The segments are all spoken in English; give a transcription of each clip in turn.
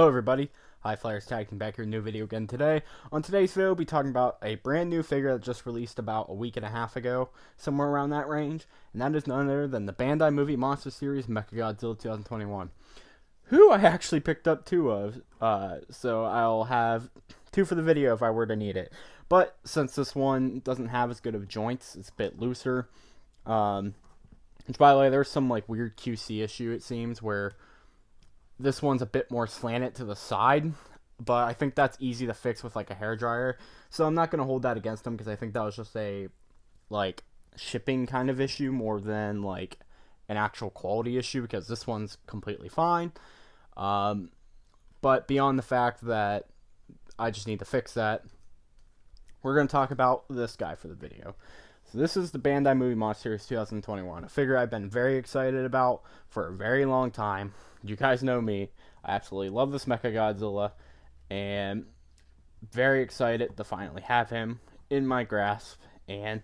Hello everybody, High Flyers Tag Team back here, new video again today. On today's video, we'll be talking about a brand new figure that just released about a week and a half ago, somewhere around that range, and that is none other than the Bandai movie monster series Mechagodzilla 2021, who I actually picked up two of, so I'll have two for the video if I were to need it. But since this one doesn't have as good of joints, it's a bit looser, which by the way, there's some like weird QC issue it seems where this one's a bit more slanted to the side, but I think that's easy to fix with like a hairdryer. So I'm not going to hold that against them because I think that was just a like shipping kind of issue more than like an actual quality issue, because this one's completely fine. But beyond the fact that I just need to fix that, we're going to talk about this guy for the video. So this is the Bandai Movie Monster Series 2021, a figure I've been very excited about for a very long time. You guys know me. I absolutely love this Mechagodzilla, and very excited to finally have him in my grasp. And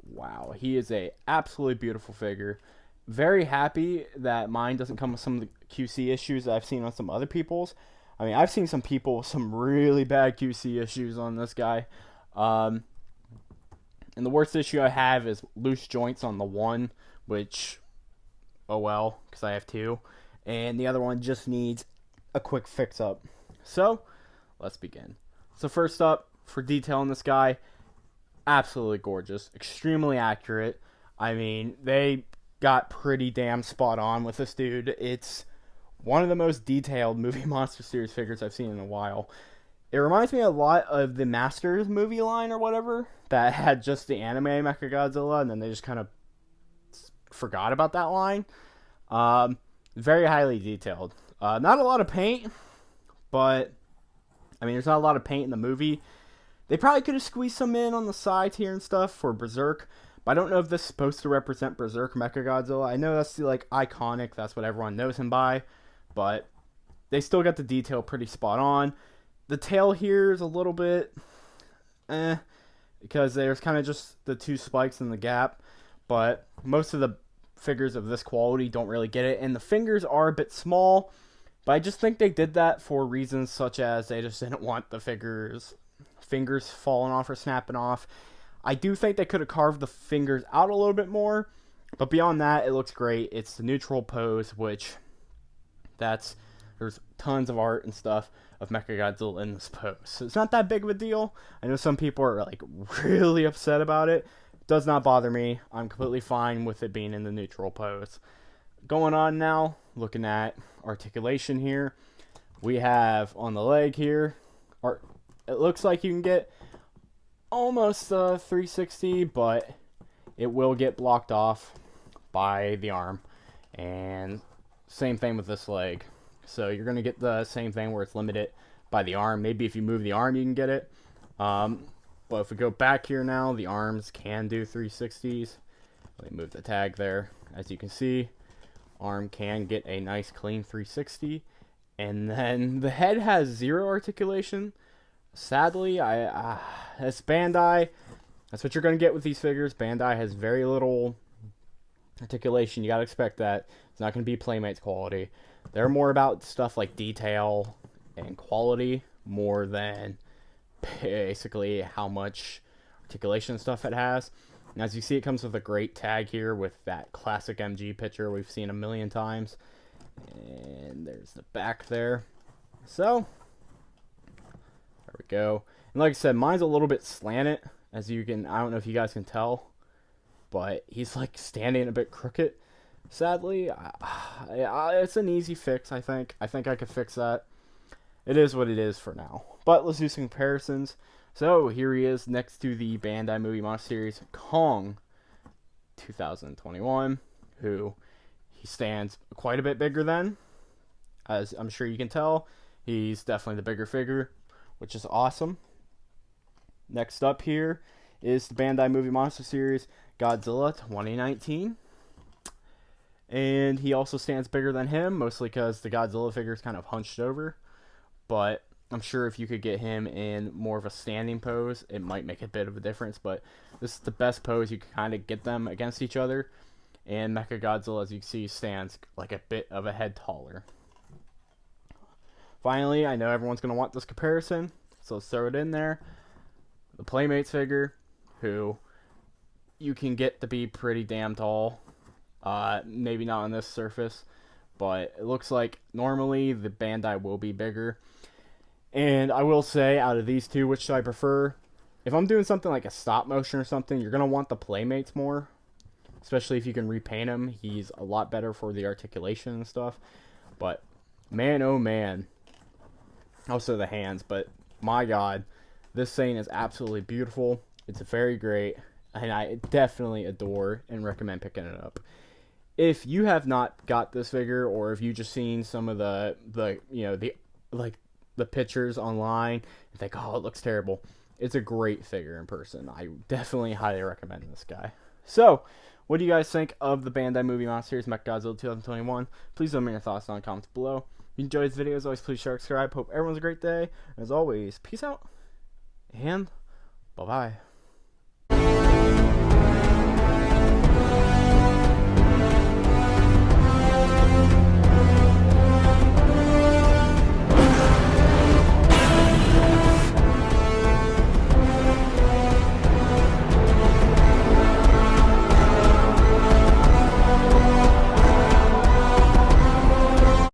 wow, he is a absolutely beautiful figure. Very happy that mine doesn't come with some of the QC issues that I've seen on some other people's. I mean, I've seen some people with some really bad QC issues on this guy. And the worst issue I have is loose joints on the one, which, oh well, because I have two. And the other one just needs a quick fix up. So, let's begin. So first up, for detail on this guy, absolutely gorgeous, extremely accurate. I mean, they got pretty damn spot on with this dude. It's one of the most detailed movie monster series figures I've seen in a while. It reminds me a lot of the Masters movie line or whatever that had just the anime Mechagodzilla, and then they just kind of forgot about that line. Very highly detailed. Not a lot of paint, but I mean, there's not a lot of paint in the movie. They probably could have squeezed some in on the sides here and stuff for Berserk, but I don't know if this is supposed to represent Berserk Mechagodzilla. I know that's the like iconic, that's what everyone knows him by, but they still got the detail pretty spot on. The tail here is a little bit because there's kind of just the two spikes in the gap, but most of the figures of this quality don't really get it, and the fingers are a bit small, but I just think they did that for reasons such as they just didn't want the fingers falling off or snapping off. I do think they could have carved the fingers out a little bit more, but beyond that, it looks great. It's the neutral pose, which there's tons of art and stuff of Mechagodzilla in this pose, so it's not that big of a deal. I know some people are like really upset about it. Does not bother me. I'm completely fine with it being in the neutral pose. Going on now, looking at articulation here. We have on the leg here, it looks like you can get almost 360, but it will get blocked off by the arm. And same thing with this leg. So you're going to get the same thing where it's limited by the arm. Maybe if you move the arm, you can get it. But if we go back here now, the arms can do 360s. Let me move the tag there. As you can see, arm can get a nice clean 360. And then the head has zero articulation. Sadly, it's Bandai. That's what you're going to get with these figures. Bandai has very little articulation. You got to expect that. It's not going to be Playmates quality. They're more about stuff like detail and quality more than basically how much articulation stuff it has. And as you see, it comes with a great tag here with that classic MG picture we've seen a million times. And there's the back there. So there we go. And like I said, mine's a little bit slanted, as you can, I don't know if you guys can tell, but he's like standing a bit crooked. Sadly, it's an easy fix. I think I could fix that. It is what it is for now. But let's do some comparisons. So here he is next to the Bandai Movie Monster Series Kong 2021, who he stands quite a bit bigger than. As I'm sure you can tell, he's definitely the bigger figure, which is awesome. Next up here is the Bandai Movie Monster Series Godzilla 2019. And he also stands bigger than him, mostly because the Godzilla figure is kind of hunched over. But I'm sure if you could get him in more of a standing pose, it might make a bit of a difference. But this is the best pose you can kind of get them against each other. And Mechagodzilla, as you can see, stands like a bit of a head taller. finally, I know everyone's going to want this comparison, so let's throw it in there. The Playmates figure, who you can get to be pretty damn tall. Maybe not on this surface, but it looks like normally the Bandai will be bigger. And I will say, out of these two, which do I prefer? If I'm doing something like a stop motion or something, you're going to want the Playmates more. Especially if you can repaint him. He's a lot better for the articulation and stuff. But, man, oh man. Also the hands, but my god. This thing is absolutely beautiful. It's very great. And I definitely adore and recommend picking it up. If you have not got this figure, or if you just seen some of the pictures online and think, oh, it looks terrible, it's a great figure in person. I definitely highly recommend this guy. So, what do you guys think of the Bandai Movie Monster Series Mechagodzilla 2021? Please let me know your thoughts down in the comments below. If you enjoyed this video, as always, please share, subscribe. Hope everyone's a great day. As always, peace out and bye-bye.